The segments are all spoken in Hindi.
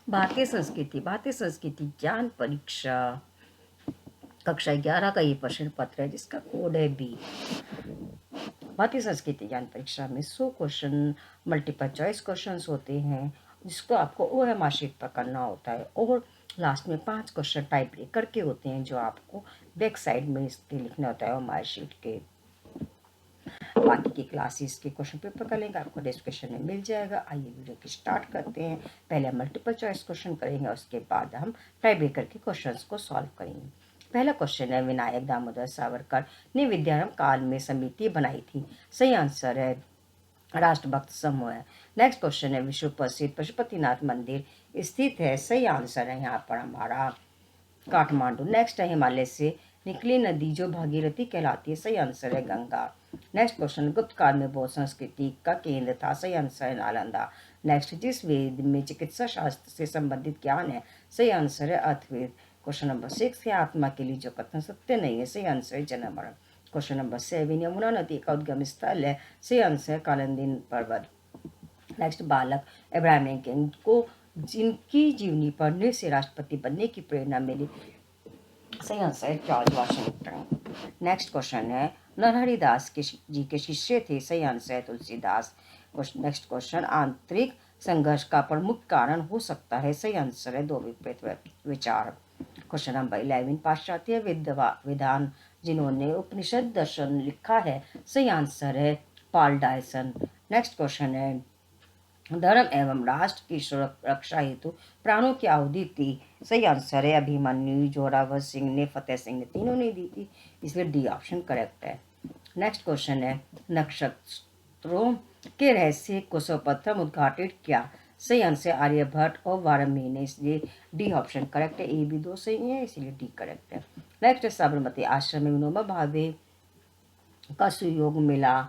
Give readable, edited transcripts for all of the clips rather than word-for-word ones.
भारतीय संस्कृति ज्ञान परीक्षा कक्षा 11 का ये प्रश्न पत्र है जिसका कोड है बी। भारतीय संस्कृति ज्ञान परीक्षा में 100 क्वेश्चन मल्टीपल चॉइस क्वेश्चंस होते हैं जिसको आपको OMR शीट पर करना होता है और लास्ट में 5 क्वेश्चन टाइप करके होते हैं जो आपको बैक साइड में इसके लिखना होता है OMR शीट के। बाकी की क्लासेस के क्वेश्चन पेपर का लिंक आपको डिस्क्रिप्शन में मिल जाएगा। आइए वीडियो की स्टार्ट करते हैं। पहले हम मल्टीपल चॉइस क्वेश्चन करेंगे, उसके बाद हम टाई ब्रेकर के क्वेश्चंस को सॉल्व करेंगे। पहला क्वेश्चन है, विनायक दामोदर सावरकर ने विद्यारंभ काल में समिति बनाई थी। सही आंसर है राष्ट्रभक्त समूह है। नेक्स्ट क्वेश्चन है, विश्व प्रसिद्ध पशुपतिनाथ मंदिर स्थित है। सही आंसर है यहाँ पर हमारा काठमांडू। नेक्स्ट है, हिमालय से निकली नदी जो भागीरथी कहलाती है। सही आंसर है गंगा। नेक्स्ट क्वेश्चन, गुप्त काल में बौद्ध संस्कृति का केंद्र था। सही आंसर है नालंदा। नेक्स्ट, जिस वेद में चिकित्सा शास्त्र से संबंधित ज्ञान है। सही आंसर है अथर्ववेद। क्वेश्चन नंबर 6 है, आत्मा के लिए जो कथन सत्य नहीं है। सही आंसर है जन्म मरण। क्वेश्चन नंबर 7, यमुना नदी का उद्गम स्थल है। सही आंसर है कालिंदी पर्वत। नेक्स्ट, बालक अब्राहम लिंकन को जिनकी जीवनी पढ़ने से राष्ट्रपति बनने की प्रेरणा मिली। सही आंसर है जॉर्ज वाशिंगटन। नेक्स्ट क्वेश्चन है, नरहरि दास जी के शिष्य थे। सही आंसर है तुलसीदास। नेक्स्ट क्वेश्चन, आंतरिक संघर्ष का प्रमुख कारण हो सकता है। सही आंसर है दो विपरीत विचार। क्वेश्चन नंबर 11, पाश्चात्य विद्वान जिन्होंने उपनिषद दर्शन लिखा है। सही आंसर है पॉल डायसन। नेक्स्ट क्वेश्चन है, धर्म एवं राष्ट्र की सुरक्षा हेतु प्राणों की आहुति दी। सही आंसर है अभिमन्यु, जोरावर सिंह ने, फतेह सिंह ने, तीनों ने दी थी, इसलिए डी ऑप्शन करेक्ट है। नेक्स्ट क्वेश्चन है, नक्षत्रों के रहस्य को सर्वप्रथम उद्घाटित किया। सही आंसर आर्यभट्ट और वाराणसी ने, इसलिए डी ऑप्शन करेक्ट है। ए भी दो सही है, इसलिए डी करेक्ट है। नेक्स्ट है, साबरमती आश्रम में विनोबा भावे का सुयोग मिला।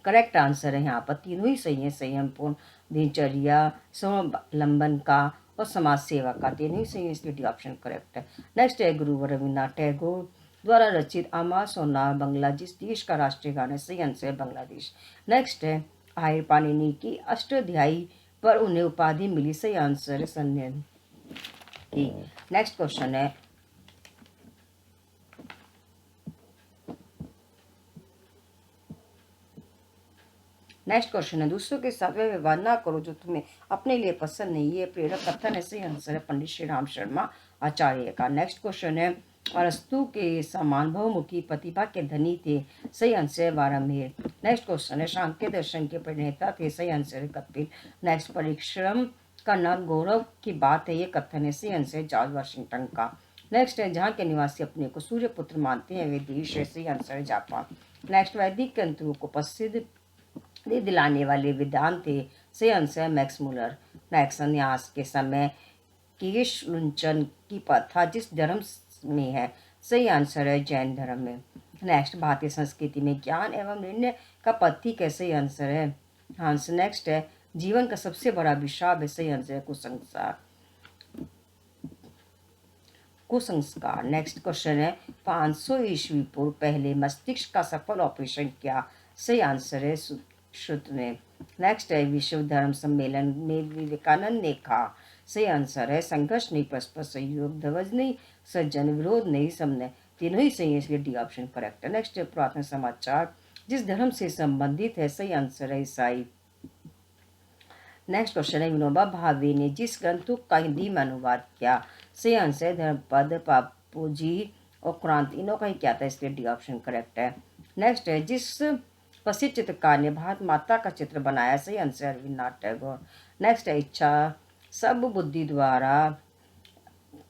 करेक्ट आंसर है यहाँ पर तीनों ही सही है। संयमपूर्ण दिनचर्या, स्वावलंबन का और समाज सेवा का, तीनों ही सही है, इसलिए डी ऑप्शन करेक्ट है। नेक्स्ट है, गुरु रविन्द्रनाथ टैगोर द्वारा रचित अमर सोनार बंगला जिस देश का राष्ट्रीय गान है। सही आंसर है बांग्लादेश। नेक्स्ट है, आर्य पाणिनि की अष्टाध्यायी पर उन्हें उपाधि मिली। सही आंसर है संन्यासी की। नेक्स्ट क्वेश्चन है, नेक्स्ट क्वेश्चन है, दूसरों के साथ वह व्यवहार ना करो जो तुम्हें अपने लिए पसंद नहीं है। प्रेरक कथन है। सही आंसर है पंडित श्री राम शर्मा आचार्य का। नेक्स्ट क्वेश्चन है, अरस्तु के समान बहुमुखी प्रतिभा के धनी थे। सही आंसर है वारामेर। नेक्स्ट क्वेश्चन है, सांख्य दर्शन के प्रणेता थे। सही आंसर है कपिल। नेक्स्ट, परिश्रम करना गौरव की बात है, ये कथन है। सही आंसर है जॉर्ज वाशिंगटन का। नेक्स्ट है, जहाँ के निवासी अपने को सूर्य पुत्र मानते हैं वे देश है। सही आंसर है जापान। नेक्स्ट, वैदिक तंत्रों को प्रसिद्ध दिलाने वाले विद्वान थे। सही आंसर है मैक्स मुलर। नेक्स्ट, संन्यास के समय केश लुंचन की प्रथा जिस धर्म में है। सही आंसर है जैन धर्म में। नेक्स्ट, भारतीय संस्कृति में ज्ञान एवं निर्णय का प्रतीक है। सही आंसर है हंस। नेक्स्ट है, जीवन का सबसे बड़ा विषाद है। सही आंसर है कुसंस्कार। नेक्स्ट क्वेश्चन है, 500 ईस्वी पूर्व पहले मस्तिष्क का सफल ऑपरेशन किया। सही आंसर है श्रुत ने। नेक्स्ट है, विश्व धर्म सम्मेलन में विवेकानंद ने कहा। सही आंसर है संघर्ष नहीं, परस्पर सहयोग, ध्वज नहीं, सज्जन, विरोध नहीं, समन्वय, तीनों ही सही है, इसलिए डी ऑप्शन करेक्ट है। नेक्स्ट है, पुरातन समाचार जिस धर्म से संबंधित है। सही आंसर है ईसाई। नेक्स्ट क्वेश्चन है, विनोबा भावे ने जिस ग्रंथों का हिंदी में अनुवाद किया। सही आंसर है धर्मपद, बापूजी और कुरान, तीनों का ही क्या था, इसलिए डी ऑप्शन करेक्ट है। नेक्स्ट है, जिस प्रसिद्ध चित्रकार ने भारत माता का चित्र बनाया। सही आंसर है रविन्द्रनाथ टैगोर। नेक्स्ट है, इच्छा सब बुद्धि द्वारा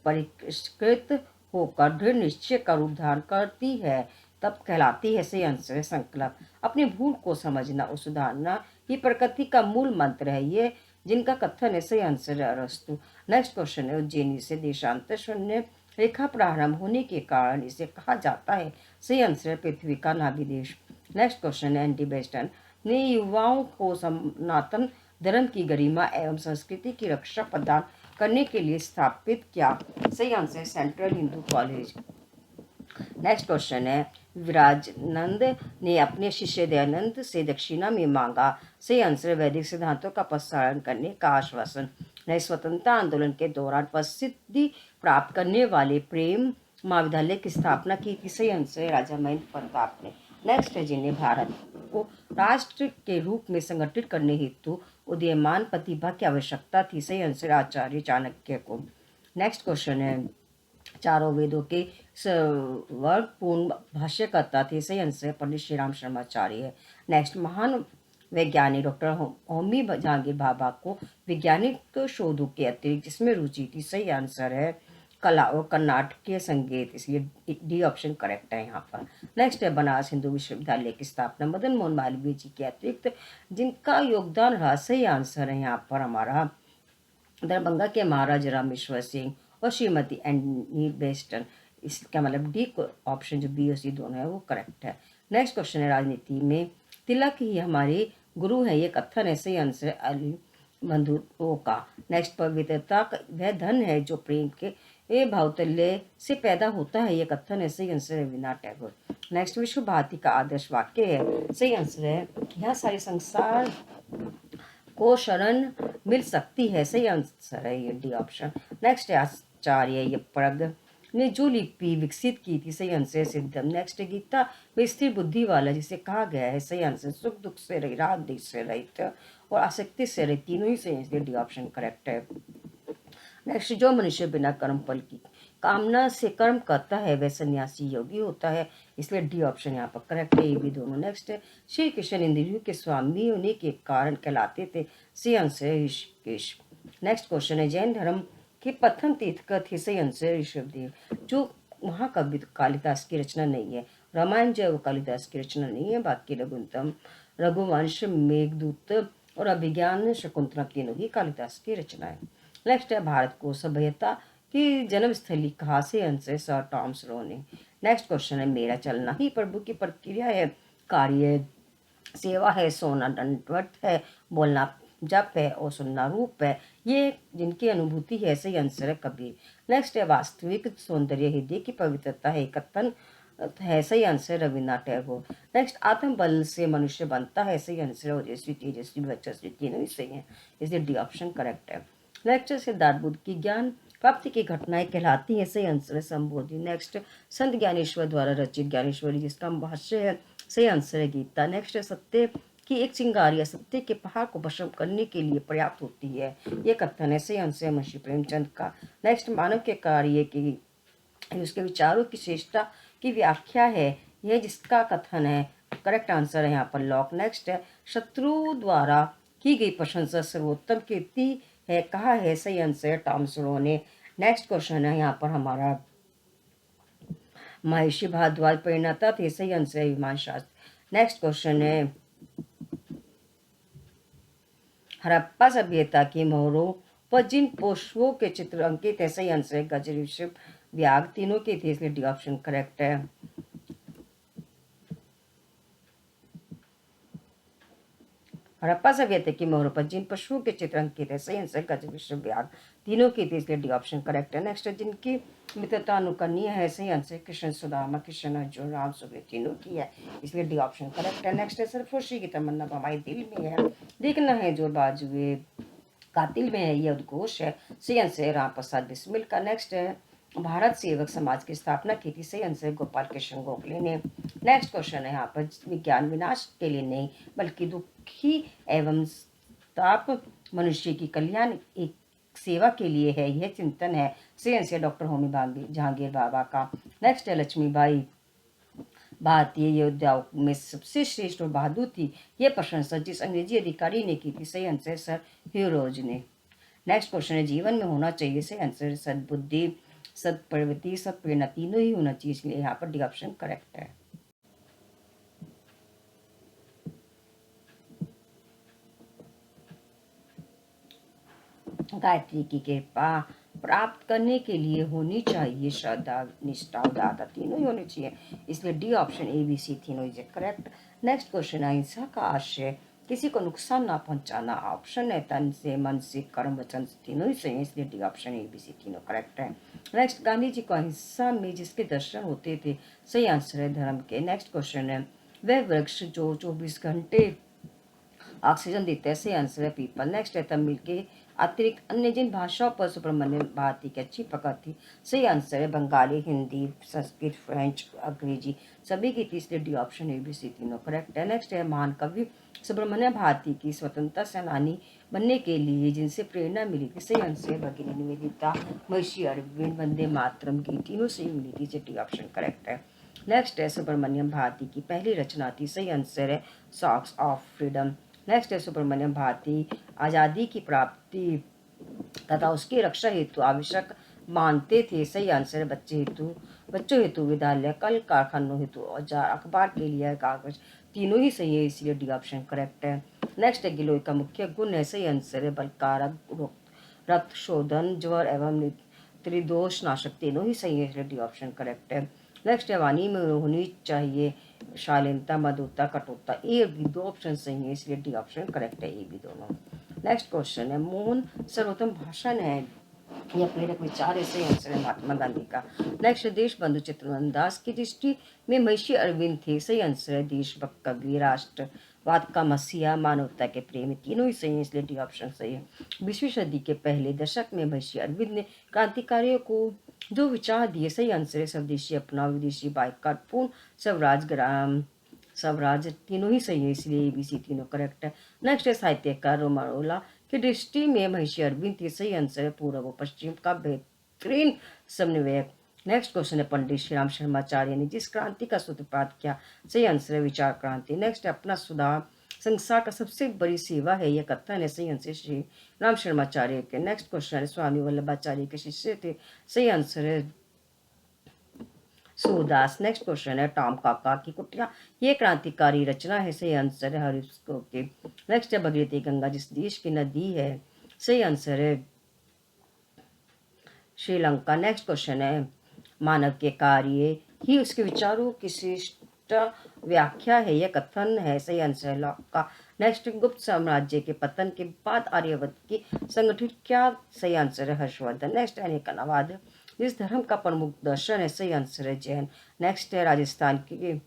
परिष्कृत होकर दृढ़ निश्चय का रूप धारण करती है तब कहलाती है। सही आंसर है संकल्प। अपनी भूल को समझना और सुधारना ये प्रकृति का मूल मंत्र है, ये जिनका कथन है। सही आंसर है अरस्तु। नेक्स्ट क्वेश्चन है, उज्जैनी से देशांतर शून्य रेखा प्रारंभ होने के कारण इसे कहा जाता है। सही आंसर है पृथ्वी का नाभिदेश। नेक्स्ट क्वेश्चन है, एंटी वेस्टर्न ने युवाओं को सनातन धर्म की गरिमा एवं संस्कृति की रक्षा प्रदान करने के लिए स्थापित किया। सही आंसर है central Hindu college. Next question है, विराजानंद ने अपने शिष्य दयानंद से दक्षिणा में मांगा। सही आंसर वैदिक सिद्धांतों का प्रसारण करने का आश्वासन। नए स्वतंत्रता आंदोलन के दौरान प्रसिद्धि प्राप्त करने वाले प्रेम महाविद्यालय की स्थापना की थी? सही आंसर है राजा महेंद्र प्रताप ने। नेक्स्ट है, जिन्हें भारत को राष्ट्र के रूप में संगठित करने हेतु उदीयमान प्रतिभा की आवश्यकता थी? सही आंसर आचार्य चाणक्य को। नेक्स्ट क्वेश्चन है, चारों वेदों के वर्गपूर्ण भाष्यकर्ता थे? सही आंसर पंडित श्री राम शर्माचार्य है। नेक्स्ट, महान वैज्ञानिक डॉक्टर होमी जहांगीर भाभा को वैज्ञानिक शोधों के अतिरिक्त जिसमें रुचि थी? सही आंसर है कला और कर्नाटकीय संगीत, इसलिए डी ऑप्शन करेक्ट है यहाँ पर। नेक्स्ट है, बनारस हिंदू विश्वविद्यालय की स्थापना मदन मोहन मालवीय जी के अतिरिक्त जिनका योगदान रहा? सही आंसर है यहाँ पर हमारा दरभंगा के महाराज रामेश्वर सिंह और श्रीमती एनी बेस्टन। इसका मतलब डी ऑप्शन जो बी और सी दोनों है वो करेक्ट है। नेक्स्ट क्वेश्चन है, राजनीति में तिलक ही हमारे गुरु है, ये कथन है? सही आंसर अली बंधुओं का। नेक्स्ट, पवित्रता वह धन है जो प्रेम के भावतल्य से पैदा होता है, ये कथन है? सही आंसर है रवींद्रनाथ टैगोर। नेक्स्ट, विश्व भारती का आदर्श वाक्य है? सही आंसर है यह सारे संसार को शरण मिल सकती है? सही आंसर है ये डी ऑप्शन। नेक्स्ट है, आचार्य यप्रग ने जो लिपि विकसित की थी? सही आंसर सिद्धम। नेक्स्ट है, गीता में स्थिर बुद्धि वाला जिसे कहा गया है? सही आंसर सुख दुख से रहित, राग देश से रहित और आसक्ति से रहित, तीनों ही सही, इसलिए डी ऑप्शन करेक्ट है। नेक्स्ट, जो मनुष्य बिना कर्म फल की कामना से कर्म करता है वह सन्यासी योगी होता है, इसलिए डी ऑप्शन यहाँ पर करेक्ट है, ये भी दोनों। नेक्स्ट है, श्री कृष्ण इंद्रियों के स्वामी होने के कारण कहलाते थे? सही आंसर है ऋषिकेश। नेक्स्ट क्वेश्चन है, जैन धर्म के प्रथम तीर्थकर थे? सही आंसर है ऋषभदेव, जो महाकाव्य कालिदास की रचना नहीं है। रामायण जो है वो कालिदास की रचना नहीं है, बाकी रघुवंशम, रघुवंश, मेघदूत और अभिज्ञान शकुंतला तीनों ही कालिदास की रचना है। नेक्स्ट है, भारत को सभ्यता की जन्मस्थली कहा? से आंसर सर टॉमस रो ने। नेक्स्ट क्वेश्चन है, मेरा चलना ही प्रभु की प्रक्रिया है, कार्य सेवा है, सोना दंडवत है, बोलना जप है और सुनना रूप है, ये जिनकी अनुभूति है? सही आंसर है कबीर। नेक्स्ट है, वास्तविक सौंदर्य हृदय की पवित्रता है, कथन है? सही आंसर रवींद्रनाथ टैगोर। नेक्स्ट, आत्म बल से मनुष्य बनता है? सही आंसर ओजस्वी, तेजस्वी, वर्चस्वी, तीनों ही सही है, इसलिए डी ऑप्शन करेक्ट है। नेक्स्ट, सिद्धार्थ बुद्ध की ज्ञान प्राप्ति की घटनाएं कहलाती है? सही आंसर है संबोधि। नेक्स्ट, संत ज्ञानेश्वर द्वारा रचित ज्ञानेश्वरी जिसका भाष्य है? सही आंसर है गीता। नेक्स्ट, सत्य की एक चिंगारी सत्य के पहाड़ को भस्म करने के लिए पर्याप्त होती है, ये कथन है? सही आंसर है मुंशी प्रेमचंद का। नेक्स्ट, मानव के कार्य की उसके विचारों की श्रेष्ठता की व्याख्या है, यह जिसका कथन है? करेक्ट आंसर है यहाँ पर लॉक। नेक्स्ट है, शत्रु द्वारा की गई प्रशंसा सर्वोत्तम कीर्ति है, कहा है? सही आंसर टॉमस रो ने। नेक्स्ट क्वेश्चन है यहाँ पर हमारा, महर्षि भारद्वाज परिणता थे? सही आंसर है विमान शास्त्र। नेक्स्ट क्वेश्चन है, हड़प्पा सभ्यता की मोहरों पर जिन पशुओं के चित्र अंकित है? सही आंसर है गज, ऋषभ, व्याघ्र, तीनों के थे, इसलिए डी ऑप्शन करेक्ट है। हड़प्पा सभ्यता की मोहरों पर जिन पशुओं के चित्र अंकित है? सही आंसर गज, ऋषभ, व्याघ्र, तीनों की थी, इसलिए डी ऑप्शन करेक्ट है। नेक्स्ट, जिनकी मित्रता अनुकरणीय है? सही आंसर कृष्ण सुदामा, कृष्ण अर्जुन, राम सुग्रीव, तीनों की है, इसलिए डी ऑप्शन करेक्ट है। नेक्स्ट है, सरफरोशी की तमन्ना हमारे दिल में है, देखना है जो बाजुए कातिल में है, ये उद्घोष है? सही आंसर है राम प्रसाद बिस्मिल का। नेक्स्ट है, भारत सेवक समाज की स्थापना की थी? सही आंसर गोपाल कृष्ण गोखले ने। नेक्स्ट क्वेश्चन है यहाँ पर, विज्ञान विनाश के लिए नहीं बल्कि दुखी एवं ताप मनुष्य की कल्याण एक सेवा के लिए है, यह चिंतन है? सही आंसर डॉक्टर होमी जहांगीर बाबा का। नेक्स्ट है, लक्ष्मीबाई भारतीय योद्धाओं में सबसे श्रेष्ठ और बहादुर थी, यह प्रशंसा जिस अंग्रेजी अधिकारी ने की थी? सही आंसर सर ह्यूरोज ने। नेक्स्ट क्वेश्चन है, जीवन में होना चाहिए? सही आंसर सद्बुद्धि, सत्प्रवृत्ति, सत्प्रेरणा, तीनों ही होना चाहिए, इसलिए यहाँ पर डी ऑप्शन करेक्ट है। गायत्री की कृपा प्राप्त करने के लिए होनी चाहिए श्रद्धा, निष्ठा, उदारता, तीनों ही होनी चाहिए, इसलिए D option A B C तीनों इज करेक्ट। नेक्स्ट क्वेश्चन, अहिंसा का आशय किसी को नुकसान ना पहुंचाना, ऑप्शन है तन से, मन से, कर्म, वचन से, तीनों ही सही है, इसलिए D option A B C तीनों करेक्ट है। नेक्स्ट, गांधी जी को अहिंसा में जिसके दर्शन होते थे? सही आंसर है धर्म के। नेक्स्ट क्वेश्चन है, वह वृक्ष जो 24 घंटे ऑक्सीजन देते हैं, सही आंसर है पीपल। नेक्स्ट है तमिल के अतिरिक्त अन्य जिन भाषाओं पर सुब्रमण्यम भारती की अच्छी पकड़ थी, सही आंसर है बंगाली, हिंदी, संस्कृत, फ्रेंच, अंग्रेजी सभी की थी, इसलिए D option A B C तीनों करेक्ट है। नेक्स्ट है महान कवि सुब्रमण्य भारती की स्वतंत्रता सेनानी बनने के लिए जिनसे प्रेरणा मिली थी, सही आंसर है भगिनी निवेदिता, महर्षि अरविंद, वंदे मातरम की तीनों से मिली थी, डी ऑप्शन करेक्ट है। नेक्स्ट है सुब्रमण्यम भारती की पहली रचना थी, सही आंसर है सॉन्ग्स ऑफ फ्रीडम। नेक्स्ट है सुब्रमण्यम भारती आज़ादी की प्राप्ति तथा उसकी रक्षा हेतु आवश्यक मानते थे, सही आंसर है बच्चों हेतु विद्यालय, कल कारखानों हेतु औजार, अखबार के लिए कागज तीनों ही सही है, इसलिए डी ऑप्शन करेक्ट है। नेक्स्ट है गिलोय का मुख्य गुण है, सही आंसर है बलकारक, रक्त शोधन, ज्वर एवं त्रिदोष नाशक तीनों ही सही है, इसलिए डी ऑप्शन करेक्ट है। नेक्स्ट है वाणी में होनी चाहिए शालीनता, मधुरता, कठोरता, ए और बी दो ऑप्शन सही है, इसलिए डी ऑप्शन करेक्ट है, ए बी दोनों। नेक्स्ट क्वेश्चन है मौन सर्वोत्तम भाषण है यह प्रेरक विचार है, सही आंसर है महात्मा गांधी का। नेक्स्ट देश बंधु चित्तरंजन दास की दृष्टि में महर्षि अरविंद थे, सही आंसर है देशभक्त कवि, राष्ट्रवाद का मसीहा, मानवता के प्रेमी तीनों ही सही है, इसलिए डी ऑप्शन सही है। 20वीं सदी के पहले दशक में महर्षि अरविंद ने क्रांतिकारियों को जो विचार दिए, सही आंसर है स्वदेशी अपनाओ, विदेशी बाइकाट, पूर्ण स्वराज, ग्राम स्वराज तीनों ही सही है, इसलिए एबीसी तीनों करेक्ट है। नेक्स्ट है साहित्यकार रोमारोला की दृष्टि में महर्षि अरविंद थे, सही आंसर है पूर्व व पश्चिम का बेहतरीन समन्वयक। नेक्स्ट क्वेश्चन है पंडित श्री राम शर्माचार्य ने जिस क्रांति का सूत्रपात किया, सही आंसर है विचार क्रांति। नेक्स्ट है अपना सुधार संसार का सबसे बड़ी सेवा है, यह कथन है, सही आंसर श्री राम शर्माचार्य के। नेक्स्ट क्वेश्चन है स्वामी वल्लभाचार्य के शिष्य थे, सही आंसर है सूरदास। नेक्स्ट क्वेश्चन है टॉम काका की कुटिया ये क्रांतिकारी रचना है, सही आंसर है हरिस्को के। नेक्स्ट है भगीरथी गंगा जिस देश की नदी है, सही आंसर है श्रीलंका। नेक्स्ट क्वेश्चन है मानव के कार्य ही उसके विचारों की श्रेष्ठ व्याख्या है, यह कथन है, सही आंसर है लॉक का। नेक्स्ट गुप्त साम्राज्य के पतन के बाद आर्यवत की संगठित क्या, सही आंसर है हर्षवर्धन। नेक्स्ट है अनेकनावाद इस धर्म का प्रमुख दर्शन है, सही आंसर है जैन। नेक्स्ट है राजस्थान के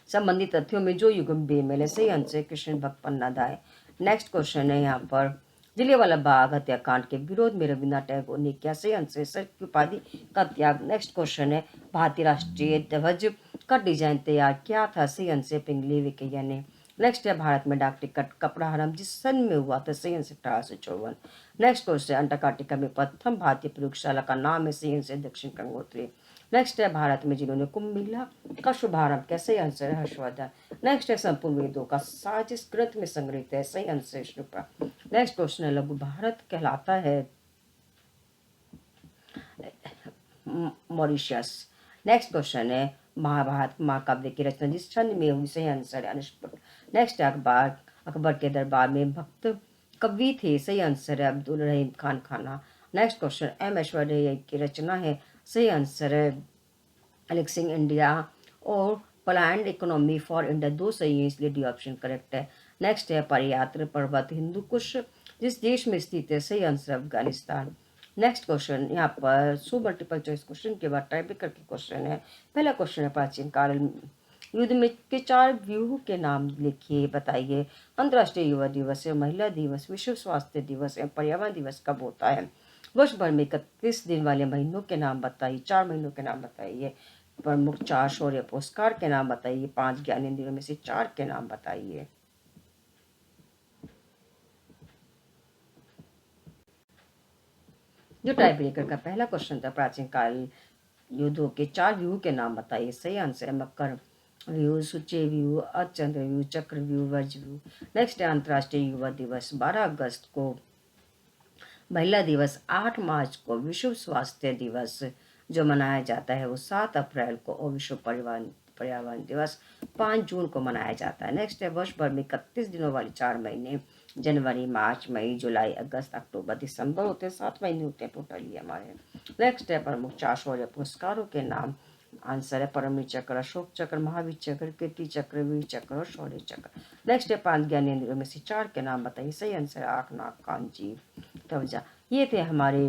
संबंधित तथ्यों में जो युग बेमेल है, सही आंसर है कृष्ण भक्त पन्नादाय। नेक्स्ट क्वेश्चन है यहाँ पर जलियांवाला बाग हत्याकांड के विरोध में रविन्द्रनाथ टैगोर ने क्या, सही आंसर है सर की उपाधि का त्याग। नेक्स्ट क्वेश्चन है भारतीय राष्ट्रीय ध्वज का डिजाइन तैयार किया था, सही आंसर पिंगली विकैया ने। नेक्स्ट है भारत में डाक टिकट का प्रारंभ जिस सन में हुआ था, सही आंसर 1854। नेक्स्ट क्वेश्चन अंटार्कटिका में प्रथम भारतीय प्रयोगशाला का नाम है, सही आंसर दक्षिण गंगोत्री। नेक्स्ट है भारत में जिन्होंने कुंभ मेला का शुभारंभ किया, सही आंसर है हर्षवर्धन। नेक्स्ट है संपूर्ण वेदों का सार जिस ग्रंथ में संग्रहित है, सही आंसर है श्रुपा। नेक्स्ट क्वेश्चन है लघु भारत कहलाता है मॉरिशस। नेक्स्ट क्वेश्चन है महाभारत महाकाव्य की रचना जिस छंद में हुई, सही आंसर है अनुष्टुप। नेक्स्ट है अकबर के दरबार में भक्त कवि थे, सही आंसर है अब्दुल रहीम खान खाना। नेक्स्ट क्वेश्चन एम ऐश्वर्या की रचना है, सही आंसर है एलेक्सिंग इंडिया और प्लान्ड इकोनॉमी फॉर इंडिया दो सही है, इसलिए डी ऑप्शन करेक्ट है। नेक्स्ट है परियात्र पर्वत हिंदू कुश जिस देश में स्थित है, सही आंसर अफगानिस्तान। नेक्स्ट क्वेश्चन यहाँ पर सो मल्टीपल चॉइस क्वेश्चन के बाद टाइप करके क्वेश्चन है। पहला क्वेश्चन है प्राचीन काल युद्ध में के 4 व्यूह के नाम लिखिए, बताइए। अंतर्राष्ट्रीय युवा दिवस है, महिला दिवस, विश्व स्वास्थ्य दिवस है, पर्यावरण दिवस कब होता है। वर्ष भर में 31 दिन वाले महीनों के नाम बताइए, 4 महीनों के नाम बताइए। प्रमुख 4 शौर्य पुरस्कार के नाम बताइए, 5 ज्ञानेंद्रियों में से 4 के नाम बताइए। जो टाइप ब्रेकर का पहला क्वेश्चन था प्राचीन काल युद्धों के 4 व्यूह के नाम बताइए, सही आंसर है मकर व्यू, सूचे व्यू, अचंद्र व्यू, चक्र व्यू, वज्र व्यू। नेक्स्ट है अंतर्राष्ट्रीय युवा दिवस 12 अगस्त को, महिला दिवस 8 मार्च को, विश्व स्वास्थ्य दिवस जो मनाया जाता है वो 7 अप्रैल को और विश्व पर्यावरण दिवस 5 जून को मनाया जाता है। नेक्स्ट है वर्ष भर में 31 दिनों वाले 4 महीने जनवरी, मार्च, मई, जुलाई, अगस्त, अक्टूबर, दिसंबर होते हैं, 7 महीने होते हैं टोटली हमारे। नेक्स्ट है प्रमुख 4 शौर्य पुरस्कारों के नाम, आंसर है परमवीर चक्र, अशोक चक्र, महावीर चक्र, कीर्ति चक्र, वीर चक्र और शौर्य चक्र। नेक्स्ट है 5 ज्ञानेंद्रियों में से 4 के नाम बताइए, सही आंसर आँख, नाक, कान, जीभ, त्वचा। ये थे हमारे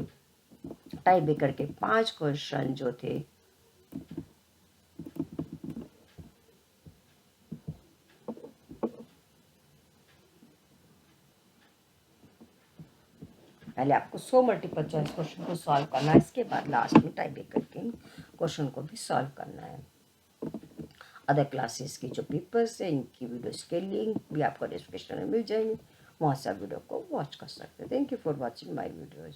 टाइप ब्रेकर के 5 क्वेश्चन जो थे। पहले आपको 100 मल्टीपल चॉइस क्वेश्चन को सॉल्व करना है, इसके बाद लास्ट में टाइप ब्रेकिंग क्वेश्चन को भी सॉल्व करना है। अदर क्लासेस की जो पेपर्स हैं इनकी वीडियोस के लिंक भी आपको डिस्क्रिप्शन में मिल जाएंगे, वहाँ से आप वीडियो को वॉच कर सकते हैं। Thank you for watching my videos.